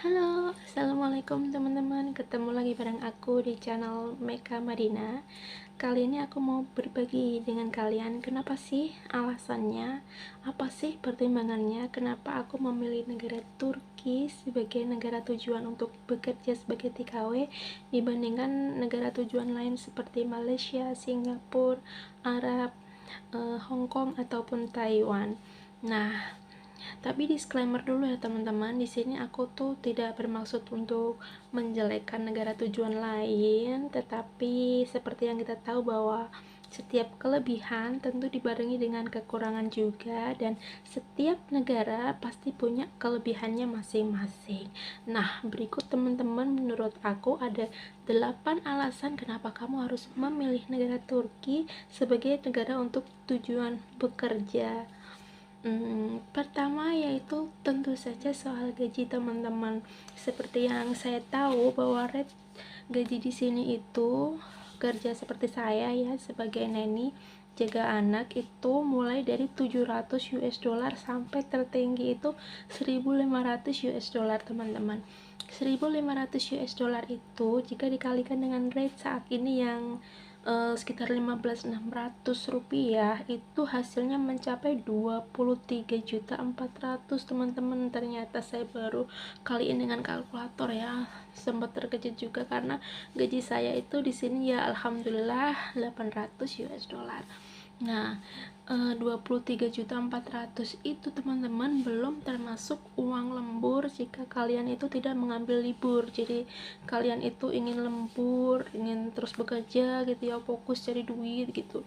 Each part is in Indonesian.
Halo, assalamualaikum teman-teman. Ketemu lagi bareng aku di channel Meka Madina. Kali ini aku mau berbagi dengan kalian kenapa sih alasannya, apa sih pertimbangannya, kenapa aku memilih negara Turki sebagai negara tujuan untuk bekerja sebagai TKW dibandingkan negara tujuan lain seperti Malaysia, Singapura, Arab, Hong Kong ataupun Taiwan. Nah, tapi disclaimer dulu ya teman-teman, di sini aku tuh tidak bermaksud untuk menjelekkan negara tujuan lain, tetapi seperti yang kita tahu bahwa setiap kelebihan tentu dibarengi dengan kekurangan juga, dan setiap negara pasti punya kelebihannya masing-masing. Nah, berikut teman-teman, menurut aku ada 8 alasan kenapa kamu harus memilih negara Turki sebagai negara untuk tujuan bekerja. Pertama yaitu tentu saja soal gaji teman-teman. Seperti yang saya tahu bahwa rate gaji di sini itu kerja seperti saya ya sebagai neni jaga anak itu mulai dari 700 US dollar sampai tertinggi itu 1500 US dollar teman-teman. 1500 US dollar itu jika dikalikan dengan rate saat ini yang sekitar 15.600 rupiah, itu hasilnya mencapai 23.400.000 teman-teman. Ternyata saya baru kaliin dengan kalkulator ya, sempat terkejut juga karena gaji saya itu di sini ya alhamdulillah 800 US dollar. Nah, 23.400.000 itu teman-teman belum termasuk uang lembur jika kalian itu tidak mengambil libur. Jadi kalian itu ingin lembur, ingin terus bekerja gitu ya, fokus cari duit gitu,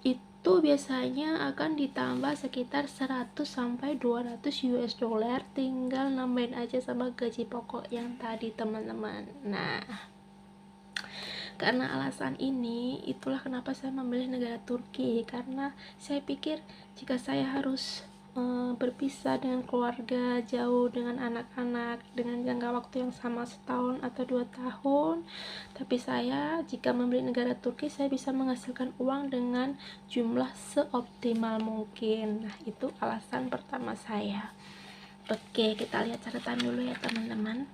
itu biasanya akan ditambah sekitar 100 sampai 200 US dollar, tinggal nambahin aja sama gaji pokok yang tadi teman-teman. Nah, karena alasan ini, itulah kenapa saya memilih negara Turki, karena saya pikir jika saya harus berpisah dengan keluarga, jauh dengan anak-anak dengan jangka waktu yang sama setahun atau 2 tahun, tapi saya jika memilih negara Turki, saya bisa menghasilkan uang dengan jumlah seoptimal mungkin. Nah, itu alasan pertama saya. Oke, kita lihat catatan dulu ya teman-teman.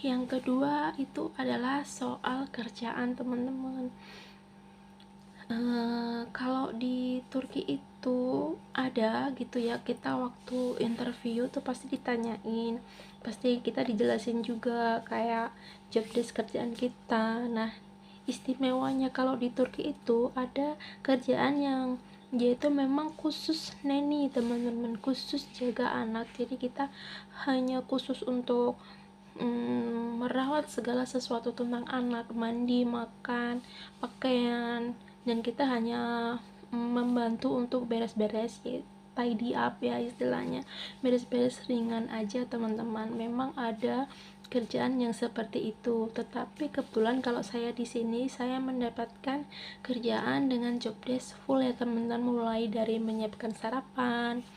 Yang kedua itu adalah soal kerjaan teman-teman. Kalau di Turki itu ada gitu ya, kita waktu interview tuh pasti ditanyain, pasti kita dijelasin juga kayak job desk kerjaan kita. Nah, istimewanya kalau di Turki itu ada kerjaan yang yaitu memang khusus neni teman-teman, khusus jaga anak. Jadi kita hanya khusus untuk merawat segala sesuatu tentang anak, mandi, makan, pakaian, dan kita hanya membantu untuk beres-beres ya, tidy up ya istilahnya, beres-beres ringan aja teman-teman. Memang ada kerjaan yang seperti itu, tetapi kebetulan kalau saya di sini saya mendapatkan kerjaan dengan job desk full ya teman-teman, mulai dari menyiapkan sarapan,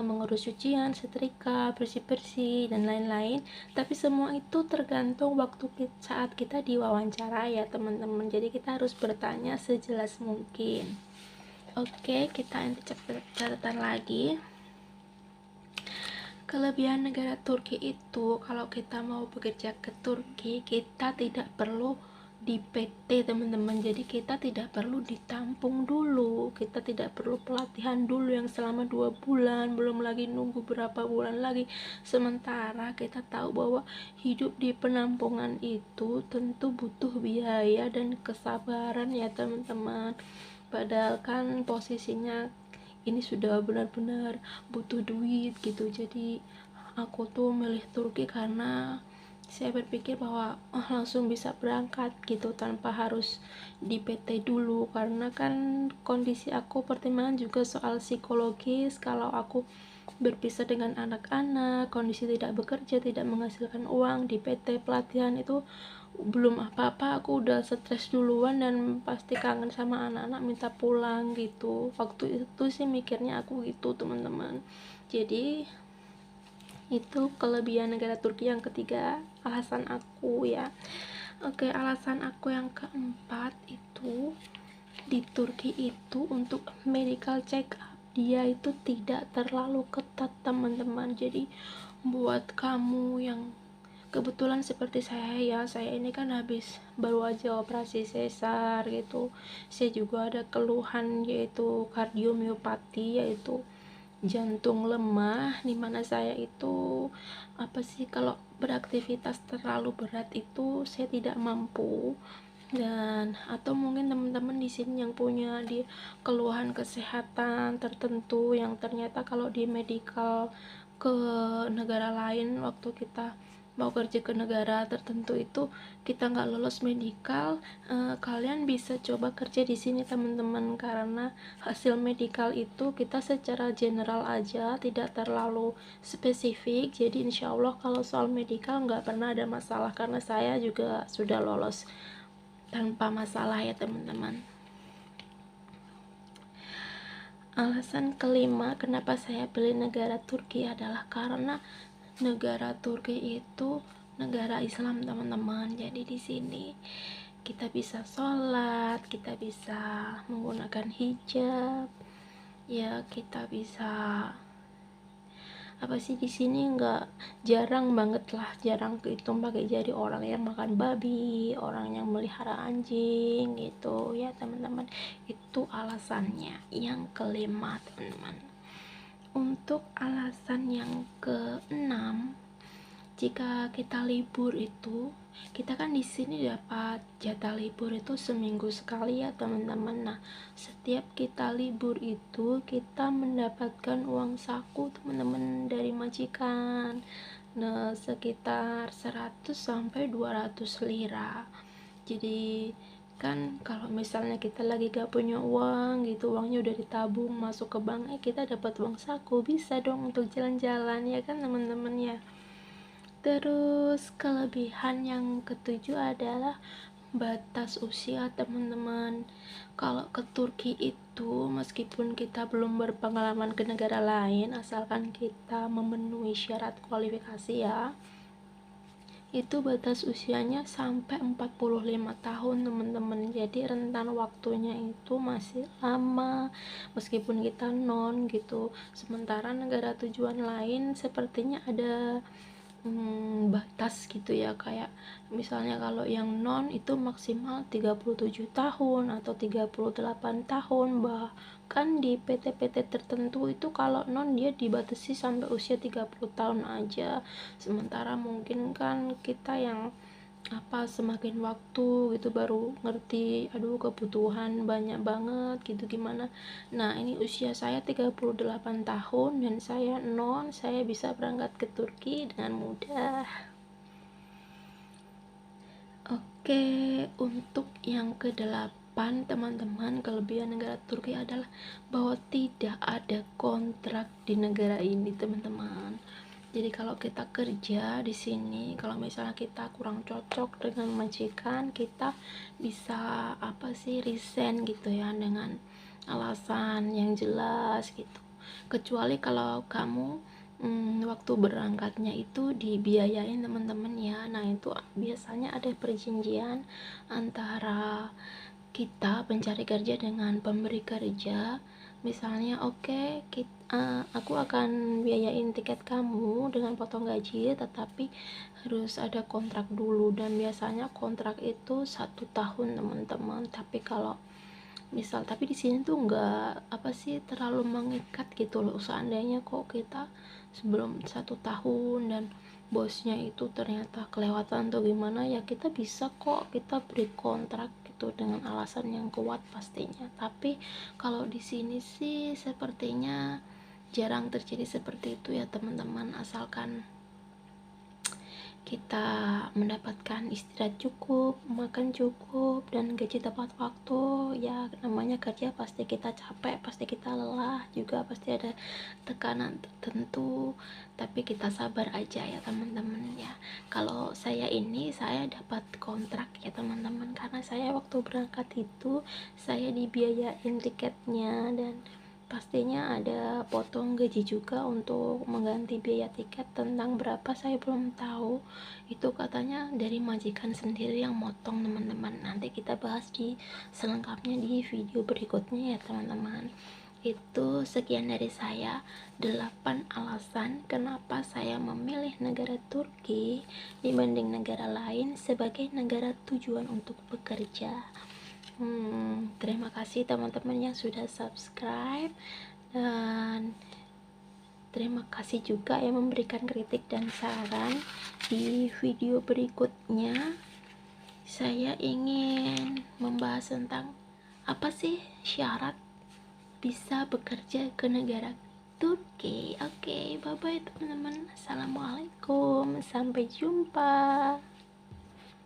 mengurus cucian, setrika, bersih-bersih, dan lain-lain. Tapi semua itu tergantung waktu saat kita diwawancara ya teman-teman. Jadi kita harus bertanya sejelas mungkin. Oke, kita catatan lagi. Kelebihan negara Turki itu, kalau kita mau bekerja ke Turki, kita tidak perlu di PT teman-teman. Jadi kita tidak perlu ditampung dulu, kita tidak perlu pelatihan dulu yang selama 2 bulan, belum lagi nunggu berapa bulan lagi. Sementara kita tahu bahwa hidup di penampungan itu tentu butuh biaya dan kesabaran ya teman-teman. Padahal kan posisinya ini sudah benar-benar butuh duit gitu. Jadi aku tuh milih Turki karena saya berpikir bahwa langsung bisa berangkat gitu tanpa harus di PT dulu, karena kan kondisi aku pertimbangan juga soal psikologis. Kalau aku berpisah dengan anak-anak, kondisi tidak bekerja, tidak menghasilkan uang, di PT pelatihan itu belum apa-apa aku udah stres duluan dan pasti kangen sama anak-anak, minta pulang gitu. Waktu itu sih mikirnya aku gitu teman-teman. Jadi itu kelebihan negara Turki yang ketiga, alasan aku ya. Oke, alasan aku yang keempat itu di Turki itu untuk medical check up dia itu tidak terlalu ketat teman-teman. Jadi buat kamu yang kebetulan seperti saya ini kan baru aja operasi sesar gitu, saya juga ada keluhan yaitu kardiomiopati, yaitu jantung lemah, dimana saya itu kalau beraktivitas terlalu berat itu saya tidak mampu. Dan atau mungkin teman-teman di sini yang punya keluhan kesehatan tertentu yang ternyata kalau di medical ke negara lain, waktu kita mau kerja ke negara tertentu itu kita nggak lolos medical, kalian bisa coba kerja di sini teman-teman, karena hasil medical itu kita secara general aja, tidak terlalu spesifik. Jadi insya Allah kalau soal medical nggak pernah ada masalah, karena saya juga sudah lolos tanpa masalah ya teman-teman. Alasan kelima kenapa saya pilih negara Turki adalah karena negara Turki itu negara Islam teman-teman. Jadi di sini kita bisa sholat, kita bisa menggunakan hijab, ya kita bisa di sini nggak, jarang banget lah, jarang kehitung pakai jari orang yang makan babi, orang yang melihara anjing gitu ya teman-teman. Itu alasannya yang kelima teman-teman. Untuk alasan yang keenam, jika kita libur itu, kita kan di sini dapat jatah libur itu seminggu sekali ya teman-teman. Nah, setiap kita libur itu kita mendapatkan uang saku teman-teman dari majikan. Nah, sekitar 100 sampai 200 lira. Jadi kan kalau misalnya kita lagi gak punya uang gitu, uangnya udah ditabung masuk ke bank, kita dapat uang saku, bisa dong untuk jalan-jalan ya kan teman-teman ya. Terus kelebihan yang ketujuh adalah batas usia teman-teman. Kalau ke Turki itu meskipun kita belum berpengalaman ke negara lain, asalkan kita memenuhi syarat kualifikasi ya, itu batas usianya sampai 45 tahun teman-teman. Jadi rentan waktunya itu masih lama meskipun kita non gitu. Sementara negara tujuan lain sepertinya ada batas gitu ya, kayak misalnya kalau yang non itu maksimal 37 tahun atau 38 tahun, bahkan di PT-PT tertentu itu kalau non dia dibatasi sampai usia 30 tahun aja. Sementara mungkin kan kita yang semakin waktu gitu baru ngerti, kebutuhan banyak banget gitu gimana. Nah, ini usia saya 38 tahun dan saya non, saya bisa berangkat ke Turki dengan mudah. Oke, untuk yang ke-8 teman-teman, kelebihan negara Turki adalah bahwa tidak ada kontrak di negara ini teman-teman. Jadi kalau kita kerja di sini, kalau misalnya kita kurang cocok dengan majikan, kita bisa resign gitu ya, dengan alasan yang jelas gitu. Kecuali kalau kamu waktu berangkatnya itu dibiayain teman-teman ya. Nah, itu biasanya ada perjanjian antara kita pencari kerja dengan pemberi kerja. Misalnya aku akan biayain tiket kamu dengan potong gaji, tetapi harus ada kontrak dulu, dan biasanya kontrak itu 1 tahun teman-teman. Tapi kalau tapi di sini tuh nggak terlalu mengikat gitu loh. Seandainya kok kita sebelum 1 tahun dan bosnya itu ternyata kelewatan atau gimana ya, kita bisa kok kita beri kontrak gitu dengan alasan yang kuat pastinya. Tapi kalau di sini sih sepertinya jarang terjadi seperti itu ya teman-teman, asalkan kita mendapatkan istirahat cukup, makan cukup, dan gaji tepat waktu. Ya namanya kerja pasti kita capek, pasti kita lelah juga, pasti ada tekanan tertentu, tapi kita sabar aja ya teman-teman ya. Kalau saya dapat kontrak ya teman-teman, karena saya waktu berangkat itu saya dibiayain tiketnya, dan pastinya ada potong gaji juga untuk mengganti biaya tiket. Tentang berapa saya belum tahu, itu katanya dari majikan sendiri yang motong teman-teman. Nanti kita bahas selengkapnya di video berikutnya ya teman-teman. Itu sekian dari saya, 8 alasan kenapa saya memilih negara Turki dibanding negara lain sebagai negara tujuan untuk bekerja. Terima kasih teman-teman yang sudah subscribe, dan terima kasih juga yang memberikan kritik dan saran. Di video berikutnya saya ingin membahas tentang apa sih syarat bisa bekerja ke negara Turki. Oke, bye bye teman-teman. Assalamualaikum, sampai jumpa.